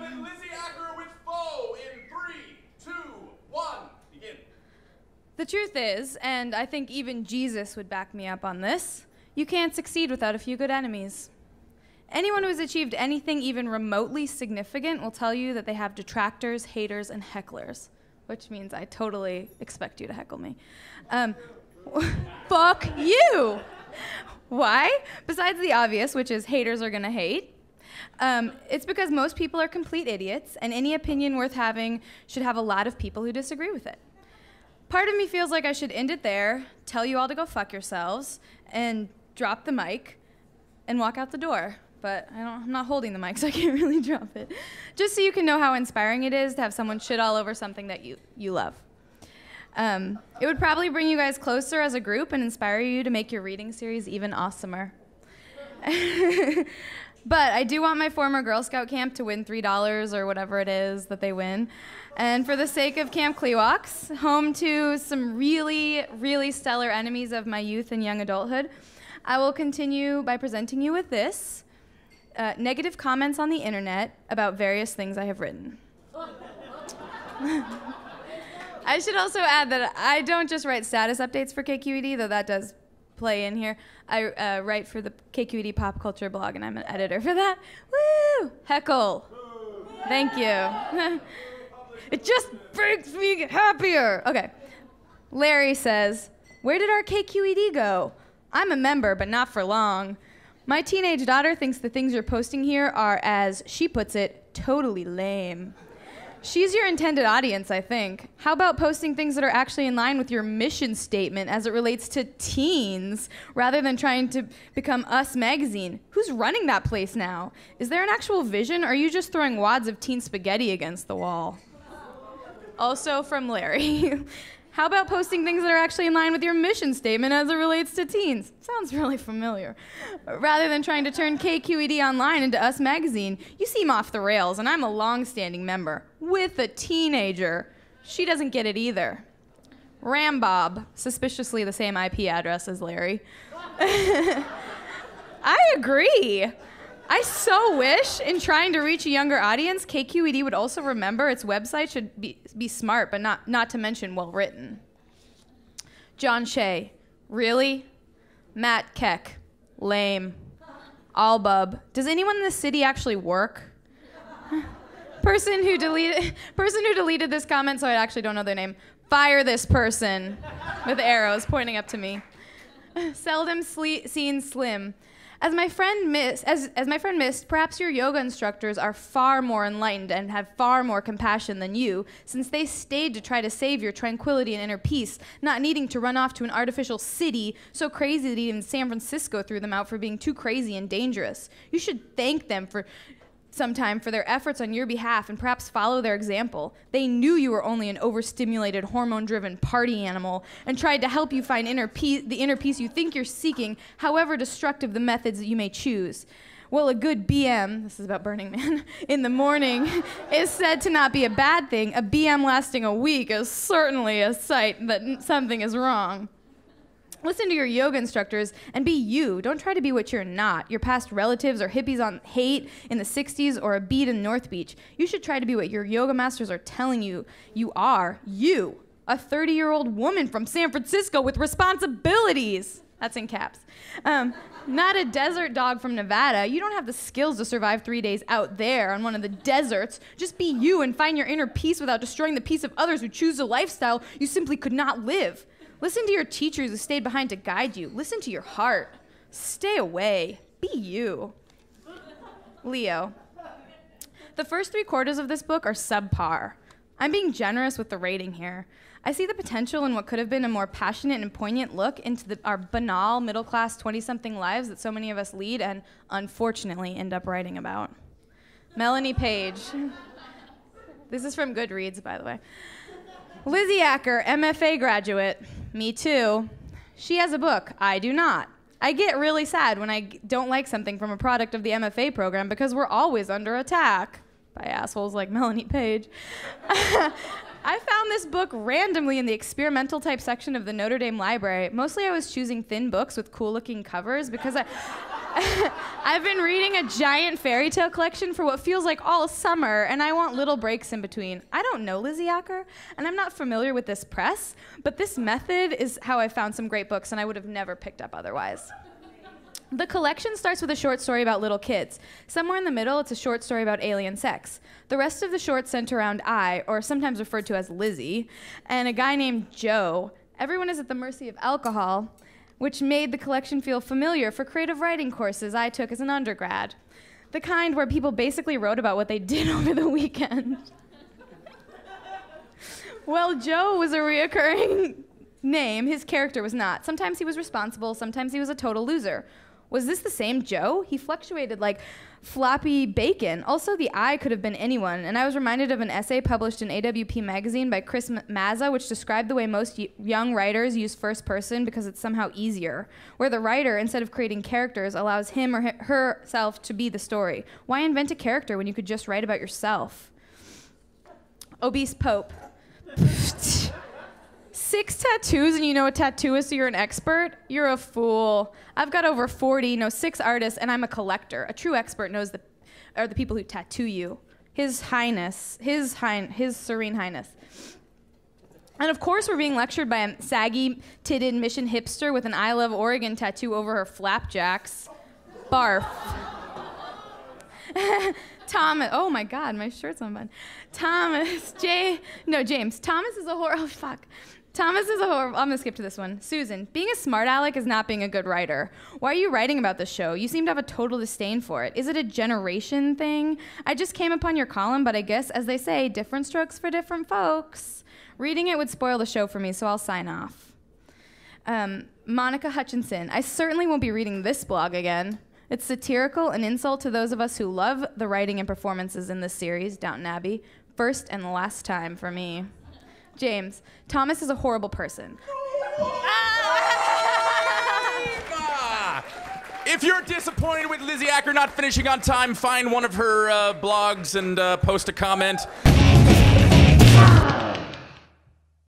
Captain Lizzy Acker with foe in 3, 2, 1, begin. The truth is, and I think even Jesus would back me up on this, you can't succeed without a few good enemies. Anyone who has achieved anything even remotely significant will tell you that they have detractors, haters, and hecklers, which means I totally expect you to heckle me. Fuck you! Why? Besides the obvious, which is haters are gonna hate, it's because most people are complete idiots, and any opinion worth having should have a lot of people who disagree with it. Part of me feels like I should end it there, tell you all to go fuck yourselves, and drop the mic, and walk out the door. But I'm not holding the mic, so I can't really drop it. Just so you can know how inspiring it is to have someone shit all over something that you love. It would probably bring you guys closer as a group and inspire you to make your reading series even awesomer. But I do want my former Girl Scout camp to win $3 or whatever it is that they win. And for the sake of Camp Kleewoks, home to some really, really stellar enemies of my youth and young adulthood, I will continue by presenting you with this. Negative comments on the internet about various things I have written. I should also add that I don't just write status updates for KQED, though that does play in here. I write for the KQED pop culture blog, and I'm an editor for that. Woo! Heckle. Thank you. It just makes me happier. Okay. Larry says, "Where did our KQED go? I'm a member, but not for long. My teenage daughter thinks the things you're posting here are, as she puts it, totally lame." She's your intended audience, I think. How about posting things that are actually in line with your mission statement as it relates to teens, rather than trying to become Us Magazine? Who's running that place now? Is there an actual vision, or are you just throwing wads of teen spaghetti against the wall? Also from Larry. How about posting things that are actually in line with your mission statement as it relates to teens? Sounds really familiar. Rather than trying to turn KQED Online into Us Magazine, you seem off the rails, and I'm a long-standing member. With a teenager. She doesn't get it either. Rambob, suspiciously the same IP address as Larry. I agree. I so wish, in trying to reach a younger audience, KQED would also remember its website should be smart, but not to mention well-written. John Shea, really? Matt Keck, lame. Albub, does anyone in the city actually work? Person who deleted this comment, so I actually don't know their name. Fire this person, with arrows pointing up to me. Seldom seen slim. As my friend missed, perhaps your yoga instructors are far more enlightened and have far more compassion than you, since they stayed to try to save your tranquility and inner peace, not needing to run off to an artificial city so crazy that even San Francisco threw them out for being too crazy and dangerous. You should thank them for their efforts on your behalf and perhaps follow their example. They knew you were only an overstimulated, hormone-driven party animal and tried to help you find the inner peace you think you're seeking, however destructive the methods that you may choose. Well, a good BM, this is about Burning Man, in the morning is said to not be a bad thing. A BM lasting a week is certainly a sight that something is wrong. Listen to your yoga instructors and be you. Don't try to be what you're not. Your past relatives or hippies on hate in the 60s or a beat in North Beach. You should try to be what your yoga masters are telling you you are. You, a 30-year-old woman from San Francisco with responsibilities. That's in caps. Not a desert dog from Nevada. You don't have the skills to survive 3 days out there on one of the deserts. Just be you and find your inner peace without destroying the peace of others who choose a lifestyle you simply could not live. Listen to your teachers who stayed behind to guide you. Listen to your heart. Stay away. Be you. Leo. The first 3/4 of this book are subpar. I'm being generous with the rating here. I see the potential in what could have been a more passionate and poignant look into our banal, middle-class, 20-something lives that so many of us lead and, unfortunately, end up writing about. Melanie Page. This is from Goodreads, by the way. Lizzy Acker, MFA graduate. Me too. She has a book. I do not. I get really sad when I don't like something from a product of the MFA program because we're always under attack by assholes like Melanie Page. I found this book randomly in the experimental type section of the Notre Dame library. Mostly I was choosing thin books with cool looking covers because I've been reading a giant fairy tale collection for what feels like all summer, and I want little breaks in between. I don't know Lizzy Acker, and I'm not familiar with this press, but this method is how I found some great books, and I would have never picked up otherwise. The collection starts with a short story about little kids. Somewhere in the middle, it's a short story about alien sex. The rest of the shorts center around I, or sometimes referred to as Lizzy, and a guy named Joe. Everyone is at the mercy of alcohol, which made the collection feel familiar for creative writing courses I took as an undergrad. The kind where people basically wrote about what they did over the weekend. Well, Joe was a reoccurring name. His character was not. Sometimes he was responsible, sometimes he was a total loser. Was this the same Joe? He fluctuated like floppy bacon. Also, the I could have been anyone, and I was reminded of an essay published in AWP magazine by Chris Mazza, which described the way most young writers use first person because it's somehow easier, where the writer, instead of creating characters, allows him or herself to be the story. Why invent a character when you could just write about yourself? Obese Pope. 6 tattoos and you know a tattooist, so you're an expert? You're a fool. I've got over 40, know 6 artists, and I'm a collector. A true expert knows the people who tattoo you. His Highness, his Serene Highness. And of course we're being lectured by a saggy-titted mission hipster with an I Love Oregon tattoo over her flapjacks. Barf. Thomas, oh my God, my shirt's unbuttoned. James. Thomas is a horror, oh fuck. Thomas is a horror, I'm gonna skip to this one. Susan, being a smart aleck is not being a good writer. Why are you writing about this show? You seem to have a total disdain for it. Is it a generation thing? I just came upon your column, but I guess, as they say, different strokes for different folks. Reading it would spoil the show for me, so I'll sign off. Monica Hutchinson, I certainly won't be reading this blog again. It's satirical, an insult to those of us who love the writing and performances in this series, Downton Abbey. First and last time for me. James, Thomas is a horrible person. If you're disappointed with Lizzy Acker not finishing on time, find one of her blogs and post a comment.